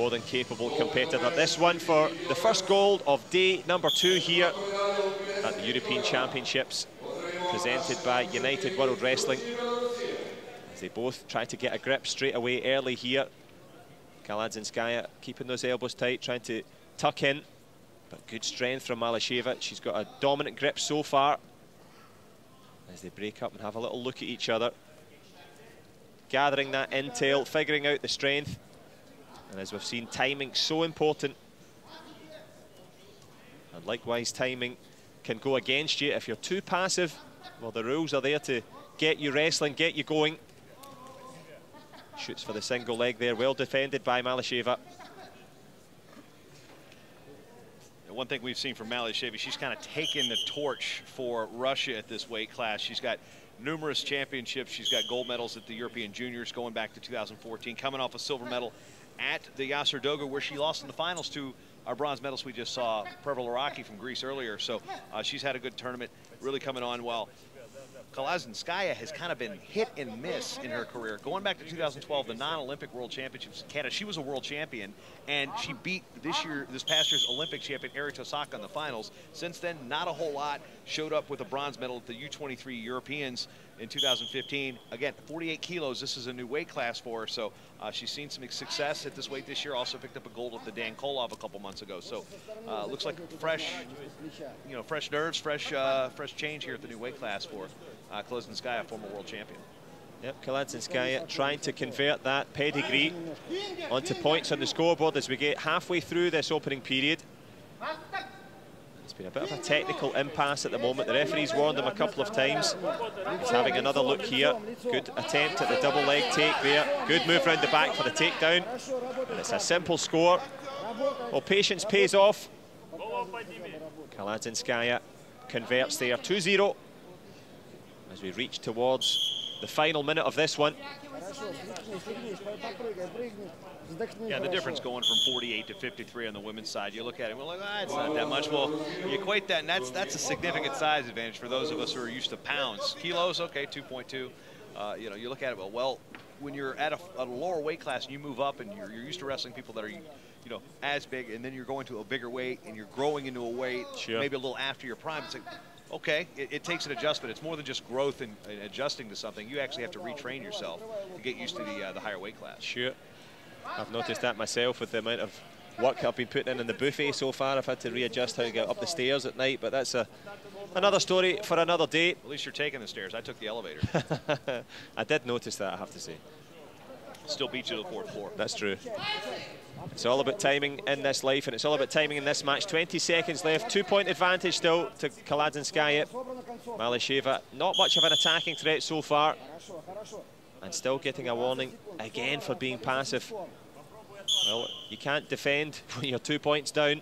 More than capable competitor. This one for the first gold of day number 2 here at the European Championships, presented by United World Wrestling. As they both try to get a grip straight away early here. KALADZINSKAY keeping those elbows tight, trying to tuck in. But good strength from MALYSHEVA. She's got a dominant grip so far. As they break up and have a little look at each other. Gathering that intel, figuring out the strength. And as we've seen, timing so important. And likewise, timing can go against you. If you're too passive, well, the rules are there to get you wrestling, get you going. Shoots for the single leg there, well defended by MALYSHEVA. One thing we've seen from MALYSHEVA, she's kind of taken the torch for Russia at this weight class. She's got numerous championships. She's got gold medals at the European Juniors going back to 2014, coming off a silver medal at the Yasardoga, where she lost in the finals to our bronze medalist we just saw, Prevaloraki from Greece earlier. So she's had a good tournament, really coming on well. KALADZINSKAY has kind of been hit and miss in her career. Going back to 2012, the non-Olympic World Championships in Canada, she was a world champion, and she beat this past year's Olympic champion, Eri Tosaka, in the finals. Since then, not a whole lot. Showed up with a bronze medal at the U23 Europeans in 2015. Again, 48 kilos. This is a new weight class for her, so she's seen some success at this weight this year. Also picked up a gold at the Dan Kolov a couple months ago. So looks like fresh, fresh nerves, fresh change here at the new weight class for KALADZINSKAY, a former world champion. Yep, KALADZINSKAY trying to convert that pedigree onto points on the scoreboard as we get halfway through this opening period. It's been a bit of a technical impasse at the moment. The referee's warned them a couple of times. He's having another look here. Good attempt at the double leg take there. Good move round the back for the takedown. And it's a simple score. Well, patience pays off. KALADZINSKAY converts there, 2-0. As we reach towards the final minute of this one. Yeah, the difference going from 48 to 53 on the women's side. You look at it, we're like, it's not that much. Well, you equate that, and that's a significant size advantage for those of us who are used to pounds. Kilos, okay, 2.2. You look at it, well, when you're at a lower weight class and you move up and you're used to wrestling people that are, as big, and then you're going to a bigger weight and you're growing into a weight, maybe a little after your prime. It's like, okay, it takes an adjustment. It's more than just growth and adjusting to something. You actually have to retrain yourself to get used to the higher weight class. Sure. I've noticed that myself with the amount of work I've been putting in the buffet so far. I've had to readjust how to get up the stairs at night, but that's another story for another day. At least you're taking the stairs. I took the elevator. I did notice that, I have to say. Still beat you to the 4th floor. That's true. It's all about timing in this life, and it's all about timing in this match. 20 seconds left, 2-point advantage still to KALADZINSKAY. MALYSHEVA, not much of an attacking threat so far. And still getting a warning again for being passive. Well, you can't defend when you're 2 points down.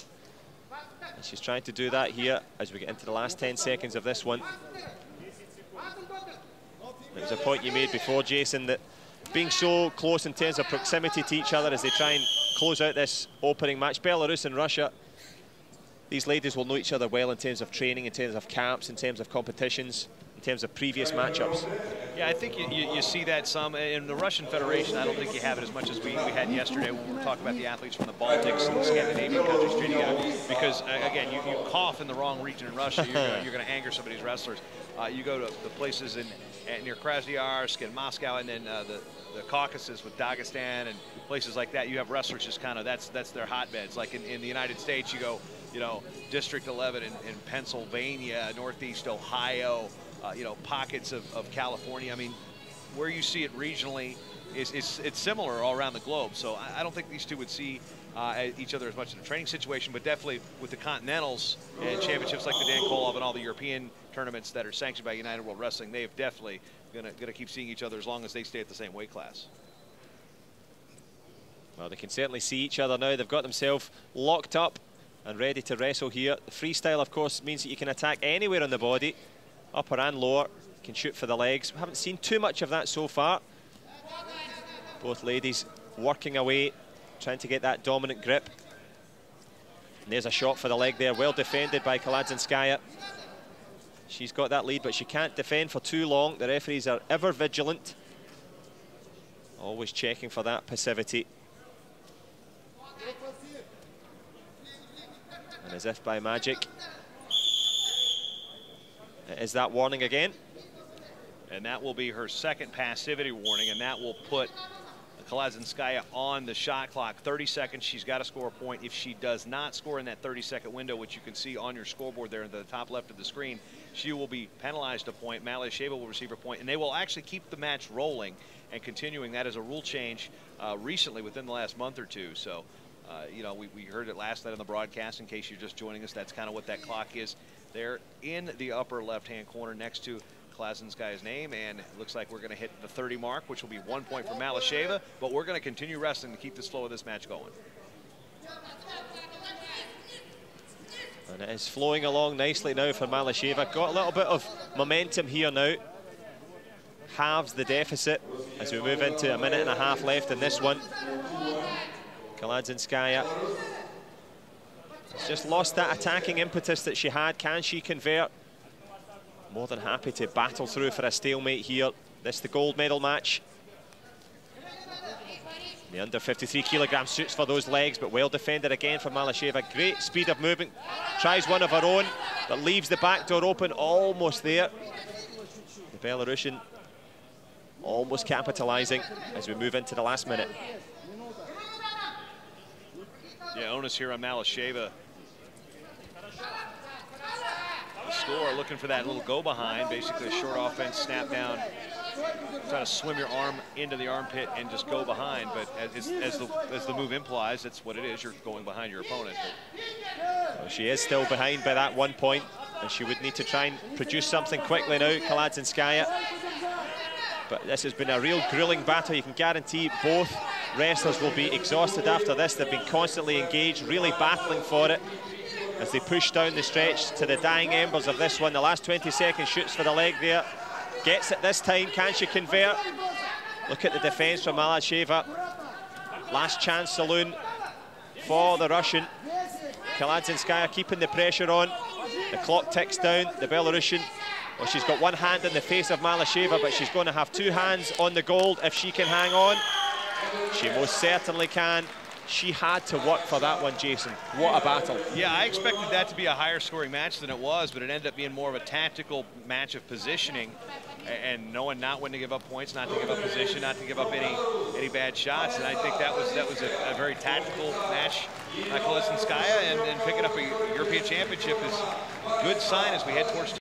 And she's trying to do that here as we get into the last 10 seconds of this one. It was a point you made before, Jason, that being so close in terms of proximity to each other as they try and close out this opening match. Belarus and Russia, these ladies will know each other well in terms of training, in terms of camps, in terms of competitions, in terms of previous matchups. Yeah, I think you see that some. In the Russian Federation, I don't think you have it as much as we had yesterday when we were talking about the athletes from the Baltics and the Scandinavian countries training together. Because, again, you cough in the wrong region in Russia, you're going to anger some of these wrestlers. You go to the places near Krasnoyarsk and Moscow, and then the Caucasus with Dagestan and places like that, you have wrestlers just kind of, that's their hotbeds. Like in the United States, you go, District 11 in Pennsylvania, Northeast Ohio, pockets of California. I mean, where you see it regionally, it's similar all around the globe. So I don't think these two would see each other as much in a training situation, but definitely with the Continentals and championships like the Dan Kolov and all the European tournaments that are sanctioned by United World Wrestling, they have definitely gonna keep seeing each other as long as they stay at the same weight class. Well, they can certainly see each other now. They've got themselves locked up and ready to wrestle here. The freestyle, of course, means that you can attack anywhere on the body, upper and lower. You can shoot for the legs. We haven't seen too much of that so far. Both ladies working away, trying to get that dominant grip. And there's a shot for the leg there, well defended by KALADZINSKAY. She's got that lead, but she can't defend for too long. The referees are ever vigilant, always checking for that passivity. And as if by magic, it is that warning again. And that will be her second passivity warning, and that will put KALADZINSKAY on the shot clock. 30 seconds, she's got to score a point. If she does not score in that 30-second window, which you can see on your scoreboard there in the top left of the screen, she will be penalized a point. MALYSHEVA will receive a point, and they will actually keep the match rolling and continuing. That is a rule change recently within the last month or two. So, you know, we heard it last night on the broadcast. In case you're just joining us, that's kind of what that clock is there in the upper left-hand corner next to KALADZINSKAY's name, and it looks like we're going to hit the 30 mark, which will be 1 point for MALYSHEVA, but we're going to continue wrestling to keep this flow of this match going. And it is flowing along nicely now for MALYSHEVA. Got a little bit of momentum here now. Halves the deficit as we move into a minute and a half left in this one. KALADZINSKAY has just lost that attacking impetus that she had. Can she convert? More than happy to battle through for a stalemate here. This is the gold medal match. The under 53 kilogram suits for those legs, but well defended again from MALYSHEVA. Great speed of movement. Tries one of her own, but leaves the back door open. Almost there. The Belarusian almost capitalizing as we move into the last minute. Yeah, onus here on MALYSHEVA. Score, looking for that little go behind, basically a short offense, snap down, try to swim your arm into the armpit and just go behind. But as the move implies, that's what it is. You're going behind your opponent. Well, she is still behind by that 1 point, and she would need to try and produce something quickly now, KALADZINSKAY. But this has been a real grueling battle. You can guarantee both wrestlers will be exhausted after this. They've been constantly engaged, really battling for it, as they push down the stretch to the dying embers of this one. The last 20 seconds, shoots for the leg there. Gets it this time. Can she convert? Look at the defense from MALYSHEVA. Last chance saloon for the Russian. KALADZINSKAY keeping the pressure on. The clock ticks down. The Belarusian, well, she's got one hand in the face of MALYSHEVA, but she's going to have two hands on the gold if she can hang on. She most certainly can. She had to work for that one, Jason. What a battle. Yeah, I expected that to be a higher scoring match than it was, but it ended up being more of a tactical match of positioning and knowing not when to give up points, not to give up position, not to give up any bad shots. And I think that was a very tactical match by KALADZINSKAY, and picking up a European championship is a good sign as we head towards